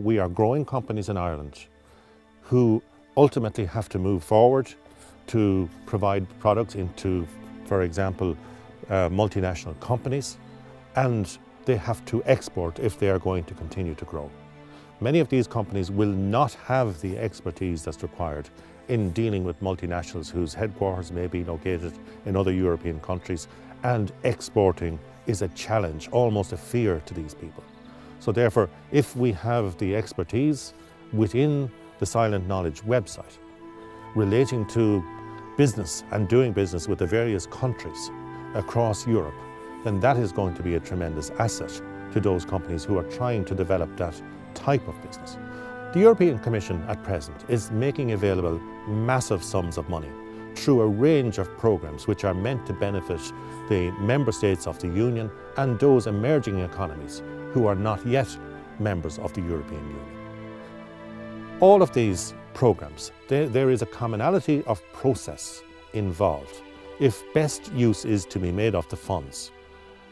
We are growing companies in Ireland who ultimately have to move forward to provide products into, for example, multinational companies, and they have to export if they are going to continue to grow. Many of these companies will not have the expertise that's required in dealing with multinationals whose headquarters may be located in other European countries, and exporting is a challenge, almost a fear to these people. So therefore, if we have the expertise within the Silent Knowledge website relating to business and doing business with the various countries across Europe, then that is going to be a tremendous asset to those companies who are trying to develop that type of business. The European Commission at present is making available massive sums of money through a range of programs which are meant to benefit the member states of the Union and those emerging economies who are not yet members of the European Union. All of these programs, there is a commonality of process involved. If best use is to be made of the funds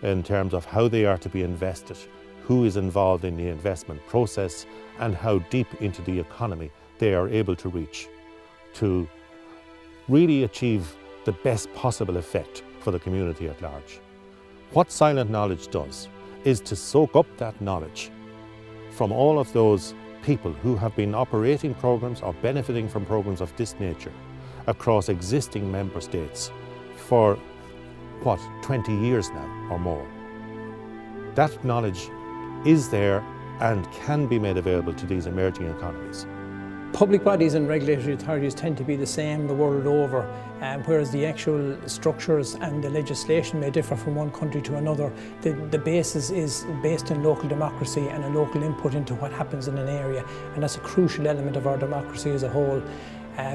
in terms of how they are to be invested, who is involved in the investment process, and how deep into the economy they are able to reach to really achieve the best possible effect for the community at large. What Silent Knowledge does is to soak up that knowledge from all of those people who have been operating programs or benefiting from programs of this nature across existing member states for, 20 years now or more. That knowledge is there and can be made available to these emerging economies. Public bodies and regulatory authorities tend to be the same the world over, whereas the actual structures and the legislation may differ from one country to another. The basis is based on local democracy and a local input into what happens in an area, and that's a crucial element of our democracy as a whole.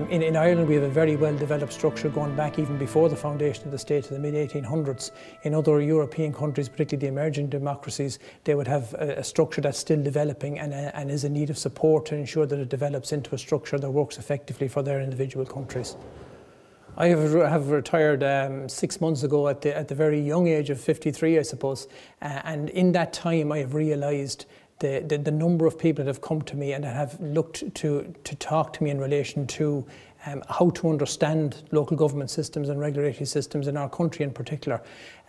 In Ireland we have a very well developed structure going back even before the foundation of the state to the mid-1800s. In other European countries, particularly the emerging democracies, they would have a structure that's still developing and is in need of support to ensure that it develops into a structure that works effectively for their individual countries. I have retired 6 months ago at the very young age of 53, I suppose, and in that time I have realised the number of people that have come to me and that have looked to talk to me in relation to how to understand local government systems and regulatory systems in our country in particular.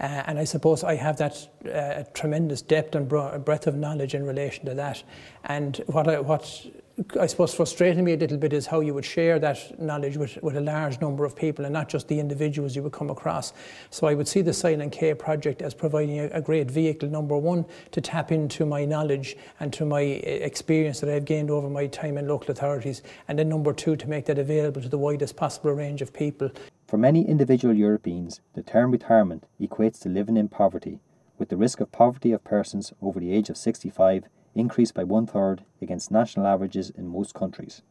And I suppose I have that tremendous depth and breadth of knowledge in relation to that. And what I suppose frustrated me a little bit is how you would share that knowledge with a large number of people and not just the individuals you would come across. So I would see the Silent K project as providing a great vehicle, number one, to tap into my knowledge and to my experience that I've gained over my time in local authorities, and then number two, to make that available to the widest possible range of people. For many individual Europeans, the term retirement equates to living in poverty, with the risk of poverty of persons over the age of 65 increased by 1/3 against national averages in most countries.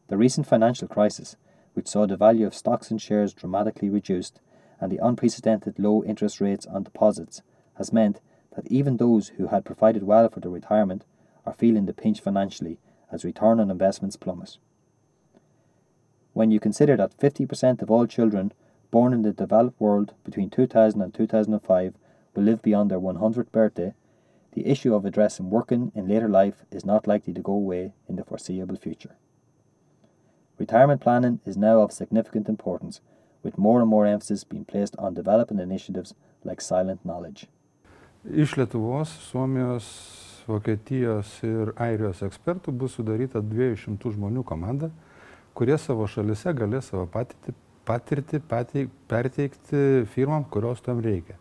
The recent financial crisis, which saw the value of stocks and shares dramatically reduced, and the unprecedented low interest rates on deposits, has meant that even those who had provided well for their retirement are feeling the pinch financially as return on investments plummet. When you consider that 50% of all children born in the developed world between 2000 and 2005 will live beyond their 100th birthday, the issue of addressing working in later life is not likely to go away in the foreseeable future. Retirement planning is now of significant importance, with more and more emphasis being placed on developing initiatives like Silent Knowledge. Iš Lietuvos, Suomijos, Vokietijos ir Airijos ekspertų bus sudaryta 200 žmonių komanda, kurie savo šalise galės savo patirtį perteikti firmam, kurios tam reikia.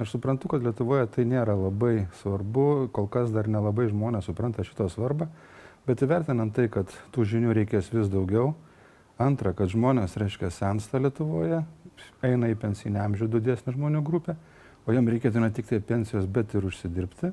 Aš suprantu, kad Lietuvoje tai nėra labai svarbu, kol kas dar nelabai žmonės supranta šito svarbą, bet įvertinant tai, kad tų žinių reikės vis daugiau, antra, kad žmonės, reiškia, sensta Lietuvoje, eina į pensinį amžių didesnė žmonių grupė, o jam reikėtų ne tik tai pensijos, bet ir užsidirbti.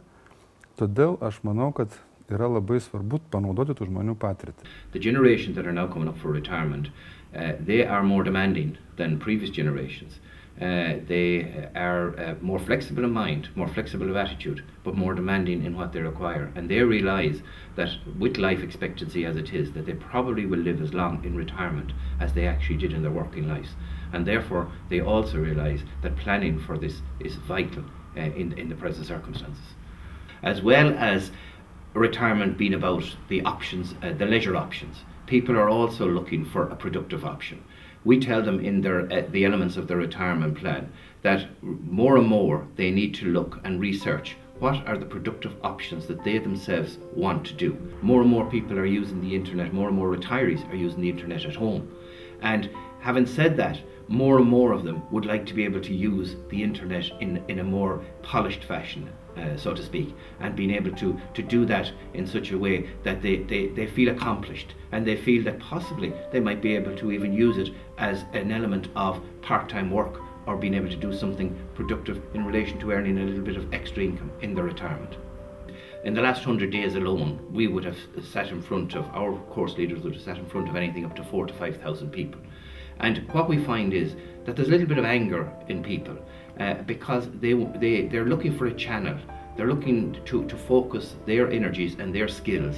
Todėl aš manau, kad yra labai svarbu panaudoti tų žmonių patirtį. The generations that are now coming up for retirement, they are more demanding than previous generations. They are more flexible in mind, more flexible of attitude, but more demanding in what they require. And they realise that with life expectancy as it is, that they probably will live as long in retirement as they actually did in their working lives. And therefore, they also realise that planning for this is vital in the present circumstances. As well as retirement being about the options, the leisure options. People are also looking for a productive option. We tell them in their, the elements of their retirement plan that more and more they need to look and research what are the productive options that they themselves want to do. More and more people are using the internet, more and more retirees are using the internet at home. And having said that, more and more of them would like to be able to use the internet in a more polished fashion, so to speak, and being able to do that in such a way that they feel accomplished, and they feel that possibly they might be able to even use it as an element of part-time work, or being able to do something productive in relation to earning a little bit of extra income in their retirement. In the last 100 days alone, we would have sat in front of, our course leaders would have sat in front of anything up to 4,000 to 5,000 people. And what we find is that there's a little bit of anger in people because they're looking for a channel. They're looking to focus their energies and their skills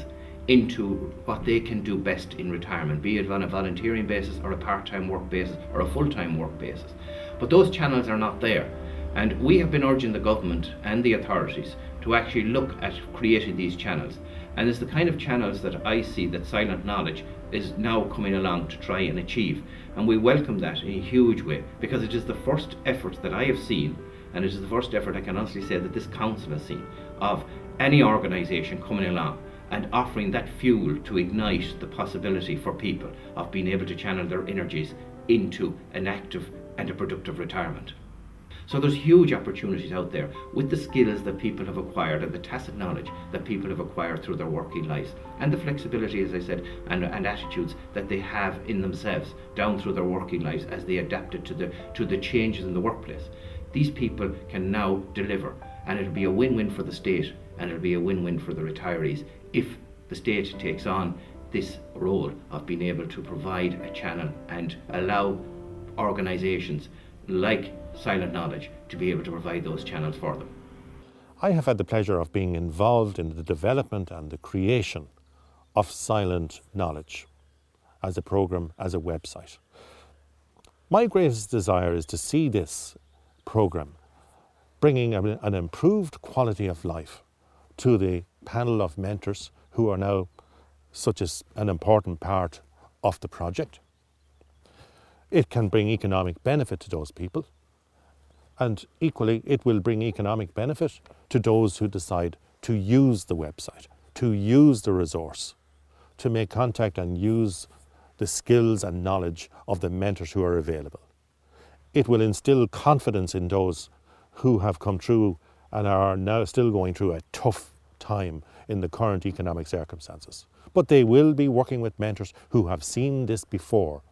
into what they can do best in retirement, be it on a volunteering basis or a part-time work basis or a full-time work basis. But those channels are not there. And we have been urging the government and the authorities to actually look at creating these channels. And it's the kind of channels that I see that Silent Knowledge is now coming along to try and achieve. And we welcome that in a huge way, because it is the first effort that I have seen, and it is the first effort I can honestly say that this council has seen, of any organisation coming along and offering that fuel to ignite the possibility for people of being able to channel their energies into an active and a productive retirement. So there's huge opportunities out there with the skills that people have acquired and the tacit knowledge that people have acquired through their working lives, and the flexibility, as I said, and attitudes that they have in themselves down through their working lives as they adapted to the changes in the workplace. These people can now deliver, and it'll be a win-win for the state, and it'll be a win-win for the retirees if the state takes on this role of being able to provide a channel and allow organisations like Silent Knowledge to be able to provide those channels for them. I have had the pleasure of being involved in the development and the creation of Silent Knowledge as a programme, as a website. My greatest desire is to see this programme bringing an improved quality of life to the panel of mentors who are now such an important part of the project. It can bring economic benefit to those people, and equally it will bring economic benefit to those who decide to use the website, to use the resource, to make contact and use the skills and knowledge of the mentors who are available. It will instill confidence in those who have come through and are now still going through a tough time in the current economic circumstances. But they will be working with mentors who have seen this before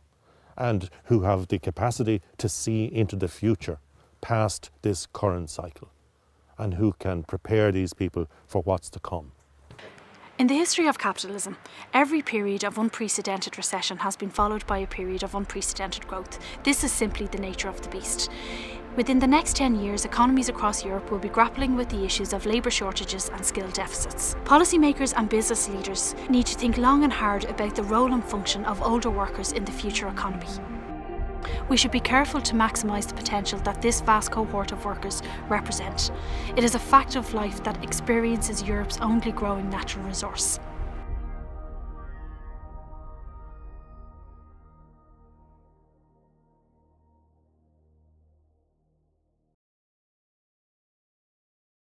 and who have the capacity to see into the future past this current cycle, and who can prepare these people for what's to come. In the history of capitalism, every period of unprecedented recession has been followed by a period of unprecedented growth. This is simply the nature of the beast. Within the next 10 years, economies across Europe will be grappling with the issues of labour shortages and skill deficits. Policymakers and business leaders need to think long and hard about the role and function of older workers in the future economy. We should be careful to maximise the potential that this vast cohort of workers represent. It is a fact of life that experience is Europe's only growing natural resource.